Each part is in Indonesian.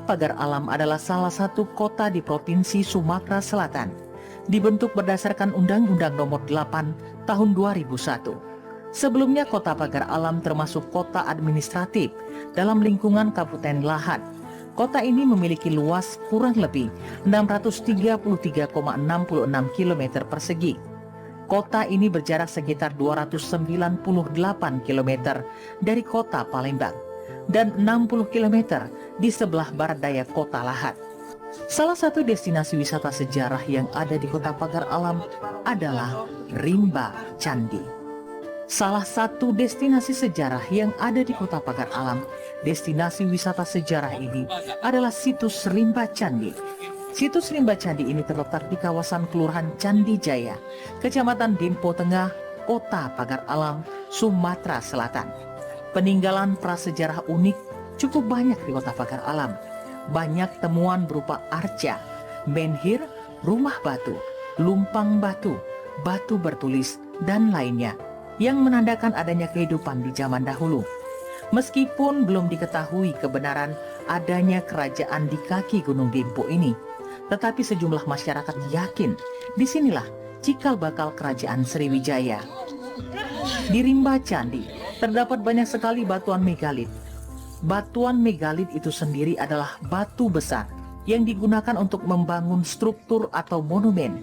Pagar Alam adalah salah satu kota di Provinsi Sumatera Selatan. Dibentuk berdasarkan Undang-Undang Nomor 8 Tahun 2001. Sebelumnya Kota Pagar Alam termasuk kota administratif dalam lingkungan Kabupaten Lahat. Kota ini memiliki luas kurang lebih 633,66 km persegi. Kota ini berjarak sekitar 298 km dari kota Palembang dan 60 km di sebelah barat daya kota Lahat. Salah satu destinasi wisata sejarah yang ada di Kota Pagar Alam adalah Rimba Candi. Salah satu destinasi sejarah yang ada di Kota Pagar Alam, destinasi wisata sejarah ini adalah situs Rimba Candi. Situs Rimba Candi ini terletak di kawasan Kelurahan Candi Jaya, Kecamatan Dempo Tengah, Kota Pagar Alam, Sumatera Selatan. Peninggalan prasejarah unik cukup banyak di Kota Pagar Alam. Banyak temuan berupa arca, menhir, rumah batu, lumpang batu, batu bertulis, dan lainnya yang menandakan adanya kehidupan di zaman dahulu. Meskipun belum diketahui kebenaran adanya kerajaan di kaki Gunung Dempo ini, tetapi sejumlah masyarakat yakin disinilah cikal bakal kerajaan Sriwijaya. Di Rimba Candi terdapat banyak sekali batuan megalit. Batuan megalit itu sendiri adalah batu besar yang digunakan untuk membangun struktur atau monumen.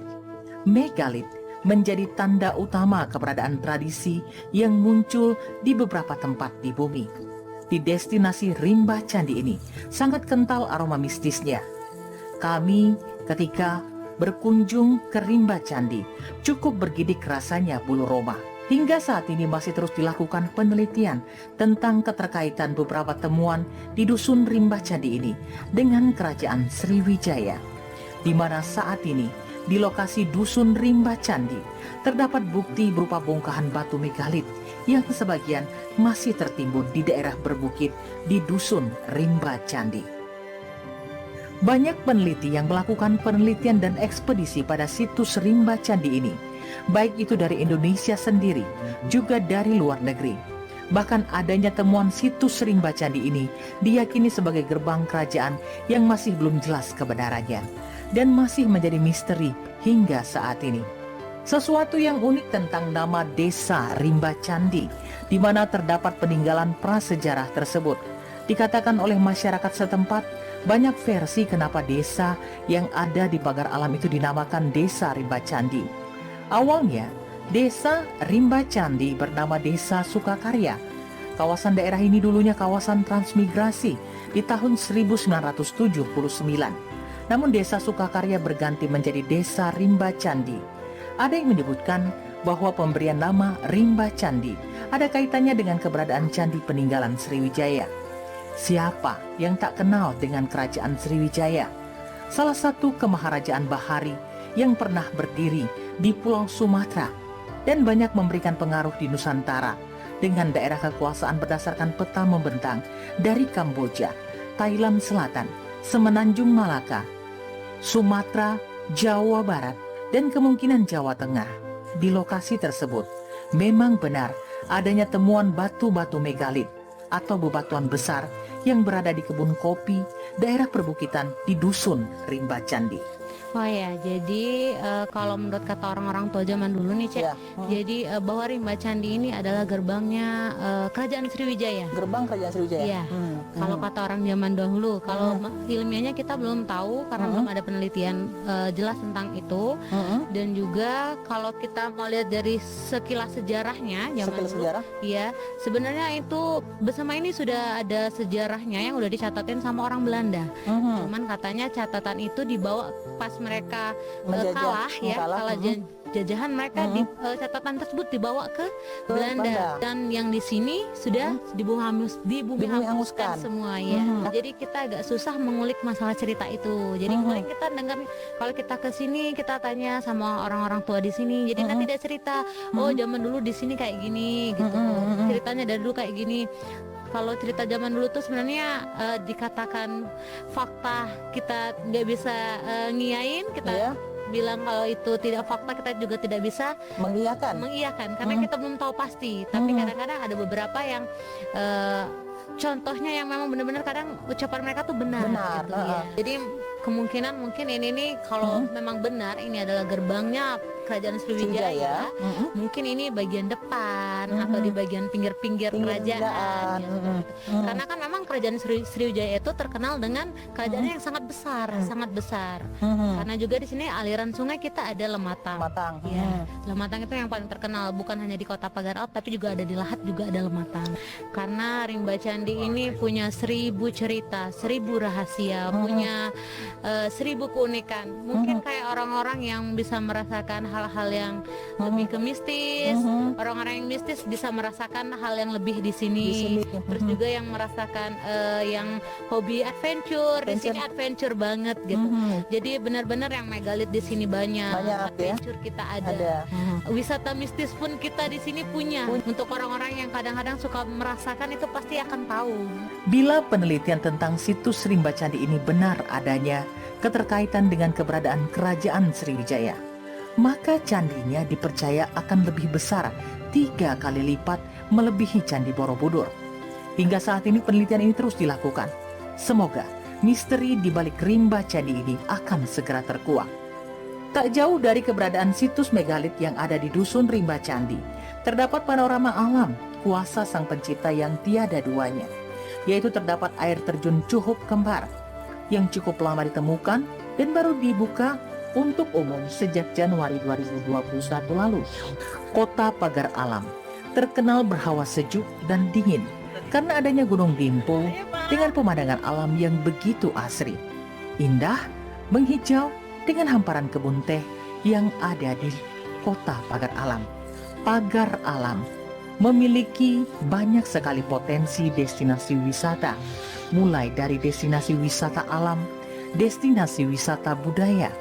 Megalit menjadi tanda utama keberadaan tradisi yang muncul di beberapa tempat di bumi. Di destinasi Rimba Candi ini sangat kental aroma mistisnya. Kami ketika berkunjung ke Rimba Candi cukup bergidik rasanya bulu roma. Hingga saat ini masih terus dilakukan penelitian tentang keterkaitan beberapa temuan di Dusun Rimba Candi ini dengan Kerajaan Sriwijaya, di mana saat ini di lokasi Dusun Rimba Candi terdapat bukti berupa bongkahan batu megalit yang sebagian masih tertimbun di daerah berbukit di Dusun Rimba Candi. Banyak peneliti yang melakukan penelitian dan ekspedisi pada situs Rimba Candi ini, baik itu dari Indonesia sendiri, juga dari luar negeri. Bahkan adanya temuan situs Rimba Candi ini diyakini sebagai gerbang kerajaan yang masih belum jelas kebenarannya dan masih menjadi misteri hingga saat ini. Sesuatu yang unik tentang nama Desa Rimba Candi, di mana terdapat peninggalan prasejarah tersebut. Dikatakan oleh masyarakat setempat, banyak versi kenapa desa yang ada di Pagar Alam itu dinamakan Desa Rimba Candi. Awalnya, Desa Rimba Candi bernama Desa Sukakarya. Kawasan daerah ini dulunya kawasan transmigrasi di tahun 1979. Namun Desa Sukakarya berganti menjadi Desa Rimba Candi. Ada yang menyebutkan bahwa pemberian nama Rimba Candi ada kaitannya dengan keberadaan candi peninggalan Sriwijaya. Siapa yang tak kenal dengan kerajaan Sriwijaya? Salah satu kemaharajaan Bahari yang pernah berdiri di Pulau Sumatera dan banyak memberikan pengaruh di Nusantara dengan daerah kekuasaan berdasarkan peta membentang dari Kamboja, Thailand Selatan, Semenanjung Malaka, Sumatera, Jawa Barat, dan kemungkinan Jawa Tengah. Di lokasi tersebut memang benar adanya temuan batu-batu megalit atau bebatuan besar yang berada di kebun kopi, daerah perbukitan di Dusun Rimba Candi. Oh ya, jadi kalau menurut kata orang-orang tua zaman dulu nih, Cek, Ya. jadi bahwa Rimba Candi ini adalah gerbangnya Kerajaan Sriwijaya. Gerbang Kerajaan Sriwijaya. Iya. Kalau kata orang zaman dahulu, kalau ilmiahnya kita belum tahu karena belum ada penelitian jelas tentang itu. Dan juga kalau kita mau lihat dari sekilas sejarahnya zaman Sekilas dulu, sejarah. ya sebenarnya itu bersama ini sudah ada sejarahnya yang udah dicatatin sama orang Belanda. Cuman katanya catatan itu dibawa pas mereka kalah jajahan mereka di catatan tersebut dibawa ke Belanda. Dan yang di sini sudah di bumi hanguskan semua ya. Jadi kita agak susah mengulik masalah cerita itu. Jadi kemarin kita dengar kalau kita ke sini kita tanya sama orang-orang tua di sini. Jadi nanti dia cerita, oh zaman dulu di sini kayak gini gitu. Ceritanya dari dulu kayak gini. Kalau cerita zaman dulu tuh sebenarnya dikatakan fakta kita nggak bisa ngiyain, kita bilang kalau itu tidak fakta, kita juga tidak bisa mengiyakan karena kita belum tahu pasti. Tapi kadang-kadang ada beberapa yang contohnya yang memang benar-benar kadang ucapan mereka tuh benar gitu ya. Jadi kemungkinan mungkin ini nih kalau memang benar ini adalah gerbangnya Kerajaan Sriwijaya, mungkin ini bagian depan atau di bagian pinggir-pinggir kerajaan gitu. Karena kan memang Kerajaan Sriwijaya itu terkenal dengan kerajaan yang sangat besar, sangat besar. Karena juga di sini aliran sungai kita ada Lematang. Ya, Lematang itu yang paling terkenal, bukan hanya di Kota Pagar Alam tapi juga ada di Lahat, juga ada Lematang. Karena Rimba Candi ini punya 1000 cerita, 1000 rahasia, punya 1000 keunikan. Mungkin kayak orang-orang yang bisa merasakan hal-hal yang lebih ke mistis, orang-orang yang mistis bisa merasakan hal yang lebih di sini. Terus juga yang merasakan yang hobi adventure, di sini adventure banget gitu. Jadi benar-benar yang megalit di sini banyak adventure ya? Kita ada. Wisata mistis pun kita di sini punya. Untuk orang-orang yang kadang-kadang suka merasakan itu pasti akan tahu. Bila penelitian tentang situs Rimba Candi ini benar adanya keterkaitan dengan keberadaan Kerajaan Sriwijaya, maka candinya dipercaya akan lebih besar 3 kali lipat melebihi Candi Borobudur. Hingga saat ini penelitian ini terus dilakukan. Semoga misteri di balik Rimba Candi ini akan segera terkuak. Tak jauh dari keberadaan situs megalit yang ada di Dusun Rimba Candi, terdapat panorama alam kuasa Sang Pencipta yang tiada duanya, yaitu terdapat air terjun Cuhup Kembar yang cukup lama ditemukan dan baru dibuka untuk umum sejak Januari 2021 lalu. Kota Pagar Alam terkenal berhawa sejuk dan dingin karena adanya Gunung Dimpo dengan pemandangan alam yang begitu asri, indah, menghijau dengan hamparan kebun teh yang ada di Kota Pagar Alam. Pagar Alam memiliki banyak sekali potensi destinasi wisata, mulai dari destinasi wisata alam, destinasi wisata budaya,